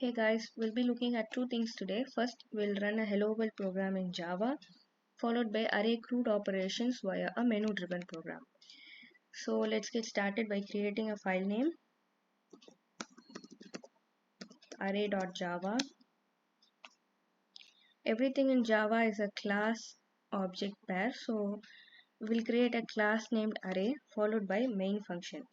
Hey guys, we'll be looking at two things today. First, we'll run a hello world program in Java, followed by array CRUD operations via a menu driven program. So let's get started by creating a file name array.java. Everything in Java is a class object pair, so we'll create a class named array followed by main function.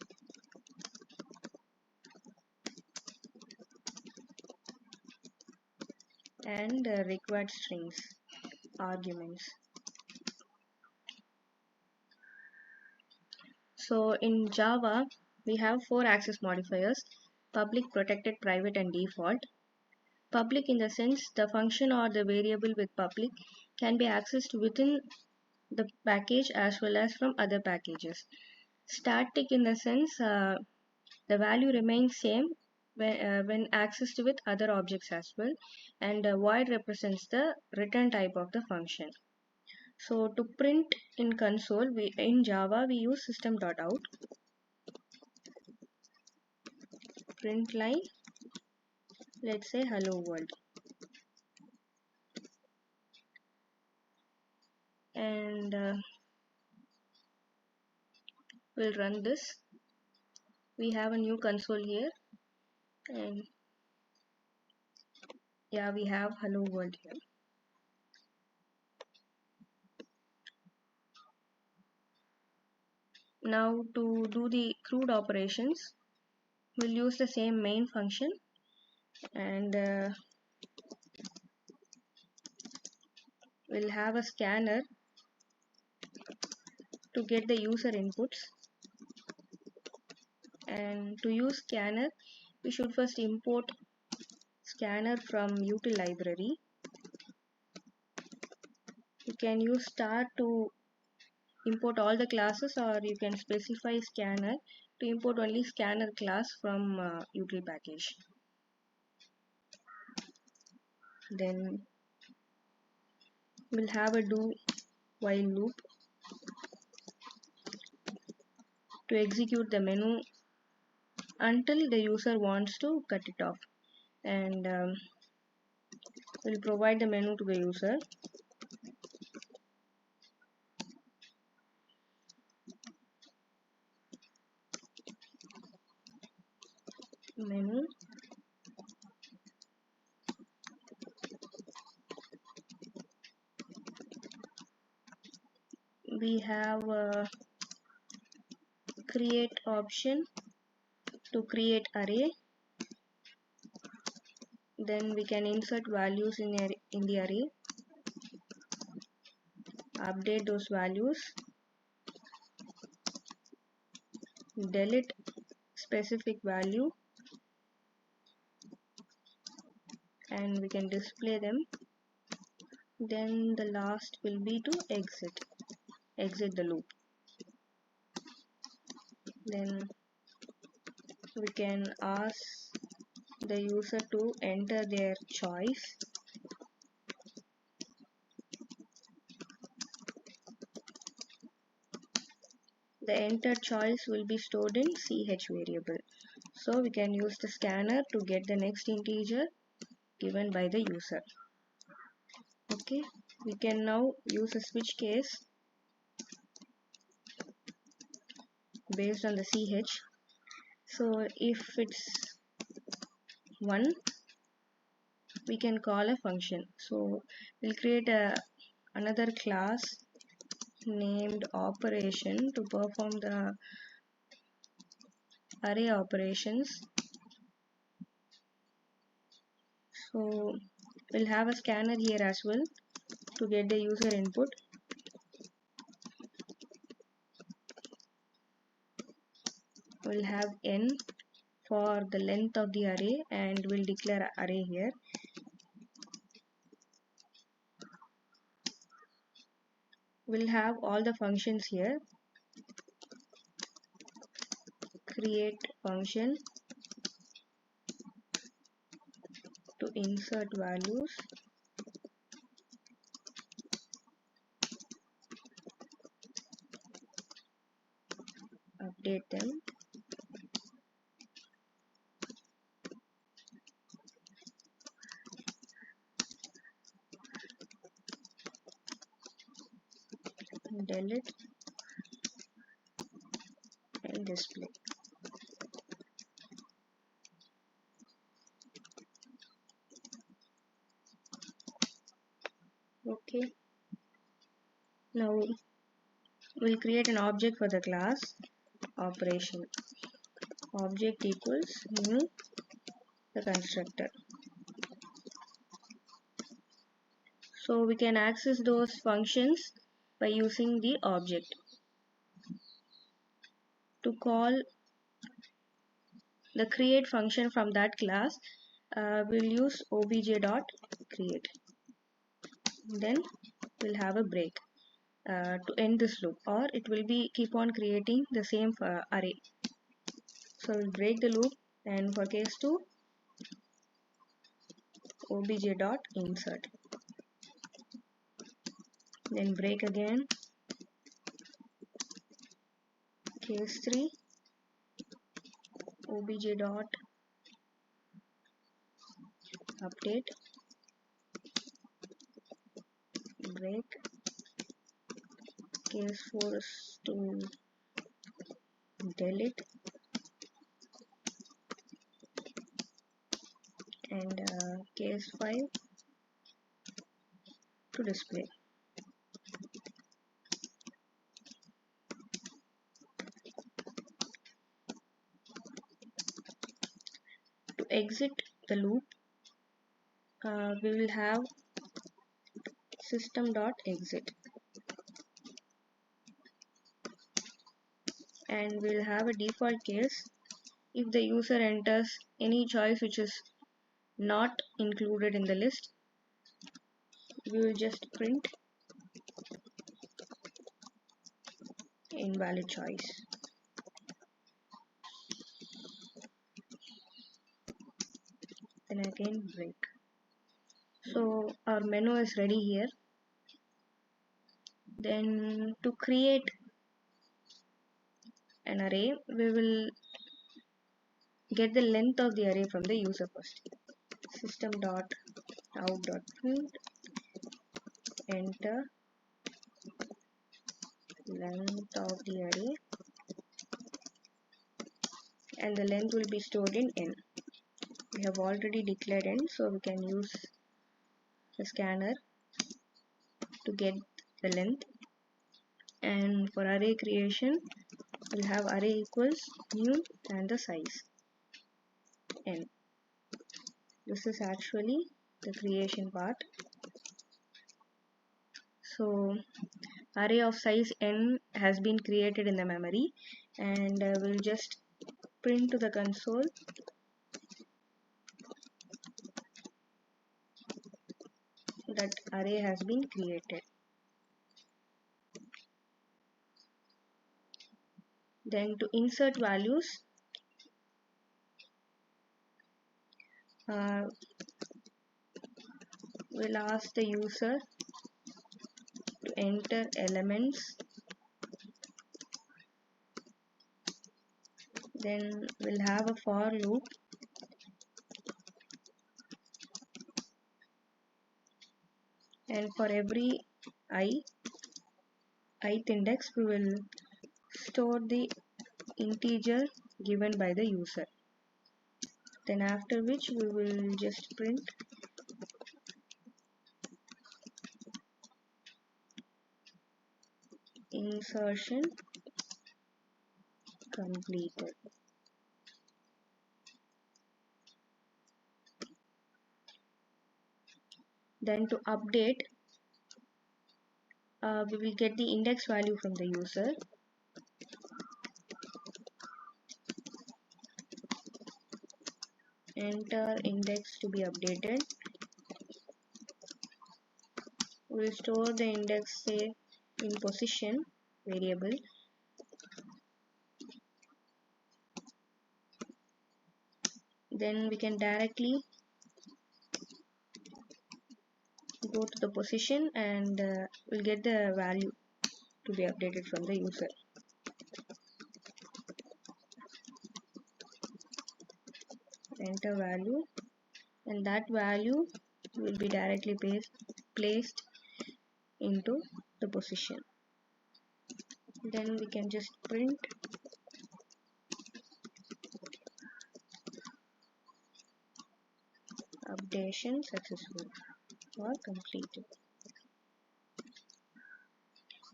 And required strings, arguments. So in Java, we have 4 access modifiers: public, protected, private, and default. Public in the sense the function or the variable with public can be accessed within the package as well as from other packages. Static in the sense the value remains same when accessed with other objects as well, and void represents the return type of the function. So to print in console, in Java we use system.out, print line, let's say hello world, and we'll run this. We have a new console here, and yeah, we have hello world here. Now to do the CRUD operations, we'll use the same main function, and we'll have a scanner to get the user inputs. And to use scanner, we should first import scanner from util library. You can use star to import all the classes, or you can specify scanner to import only scanner class from util package. Then we'll have a do while loop to execute the menu until the user wants to cut it off, and we'll provide the menu to the user. Menu, we have a create option to create array. Then we can insert values in the array, update those values, delete specific value, and we can display them. Then the last will be to exit the loop. Then we can ask the user to enter their choice. The entered choice will be stored in ch variable. So we can use the scanner to get the next integer given by the user. Okay, we can now use a switch case based on the ch. So if it's 1, we can call a function. So we'll create another class named operation to perform the array operations. So we'll have a scanner here as well to get the user input. We'll have n for the length of the array, and we'll declare array here. We'll have all the functions here. Create function to insert values, update them, delete and display. Okay, now we'll create an object for the class operation. Object equals new the constructor. So we can access those functions by using the object. To call the create function from that class, we'll use obj.create. Then we'll have a break to end this loop, or it will be keep on creating the same array. So we'll break the loop, and for case 2, obj.insert. Then break again. Case 3, obj.update. Break. Case 4 is to delete, and case 5 to display. To exit the loop, we will have system.exit, and we'll have a default case. If the user enters any choice which is not included in the list, we will just print invalid choice. Then again break. So our menu is ready here. Then to create an array, we will get the length of the array from the user first. System.out.print, enter length of the array, and the length will be stored in n. We have already declared n, so we can use the scanner to get the length. And for array creation, we'll have array equals new and the size n. This is actually the creation part. So array of size n has been created in the memory, and we'll just print to the console that array has been created. Then to insert values, we'll ask the user to enter elements. Then we'll have a for loop, and for every ith index, we will store the integer given by the user. Then after which we will just print insertion completed. Then to update, we will get the index value from the user. Enter index to be updated. We will store the index, say, in position variable. Then we can directly go to the position, and we'll get the value to be updated from the user. Enter value, and that value will be directly placed into the position. Then we can just print updation successful or completed.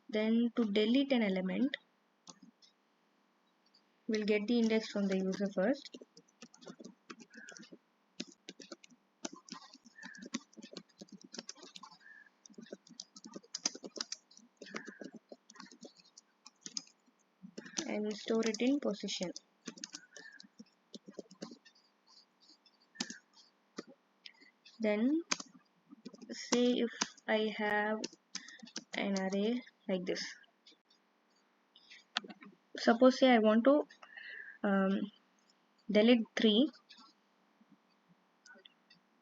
Then to delete an element, we'll get the index from the user first. And store it in position. Then say if I have an array like this. Suppose say I want to delete 3,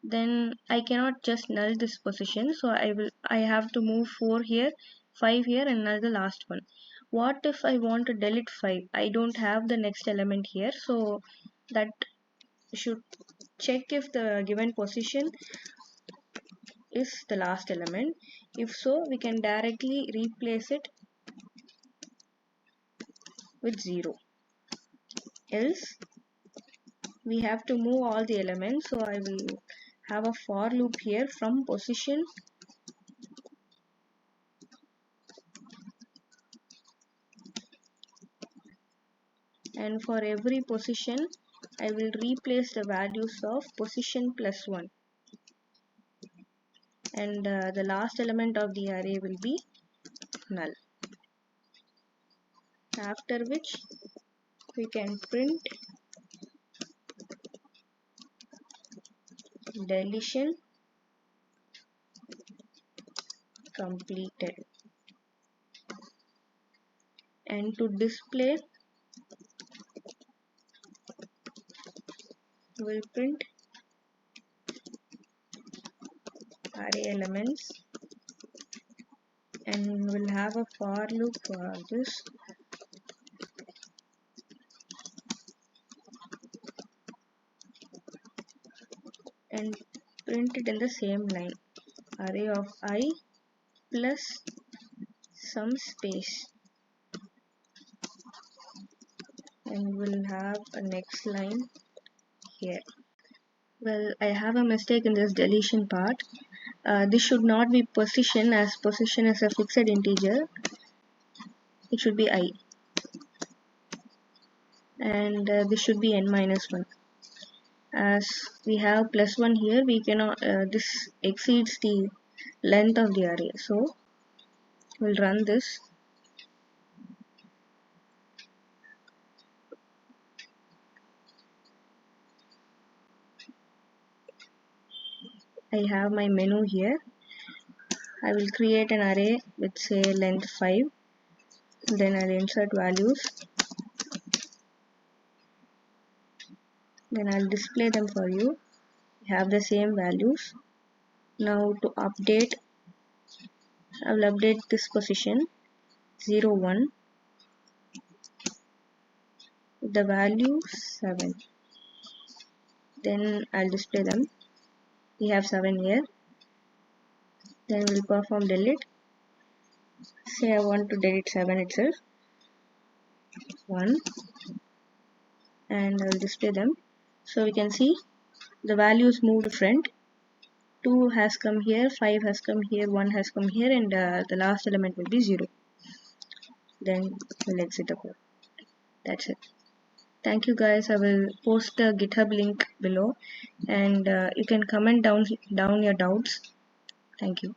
then I cannot just null this position, so I have to move 4 here, 5 here, and null the last one. What if I want to delete 5? I don't have the next element here, so that should check if the given position is the last element. If so, we can directly replace it with 0. Else we have to move all the elements, so I will have a for loop here from position and for every position I will replace the values of position plus 1 and the last element of the array will be null, after which we can print deletion completed, and to display we'll print array elements and we'll have a for loop for this. And print it in the same line, array of I plus some space, and we'll have a next line here. Well, I have a mistake in this deletion part. This should not be position, as position is a fixed integer. It should be I, and this should be n minus 1. As we have plus 1 here, we cannot, this exceeds the length of the array, so we'll run this. I have my menu here. I will create an array with say length 5, then I'll insert values, then I'll display them for you. We have the same values. Now to update, I will update this position 0 1 with the value 7, then I'll display them. We have 7 here. Then we'll perform delete. Say I want to delete 7 itself, 1, and I'll display them. So we can see the values moved front. 2 has come here, 5 has come here, 1 has come here, and the last element will be 0. Then we'll exit the code. That's it. Thank you guys. I will post the GitHub link below, and you can comment down your doubts. Thank you.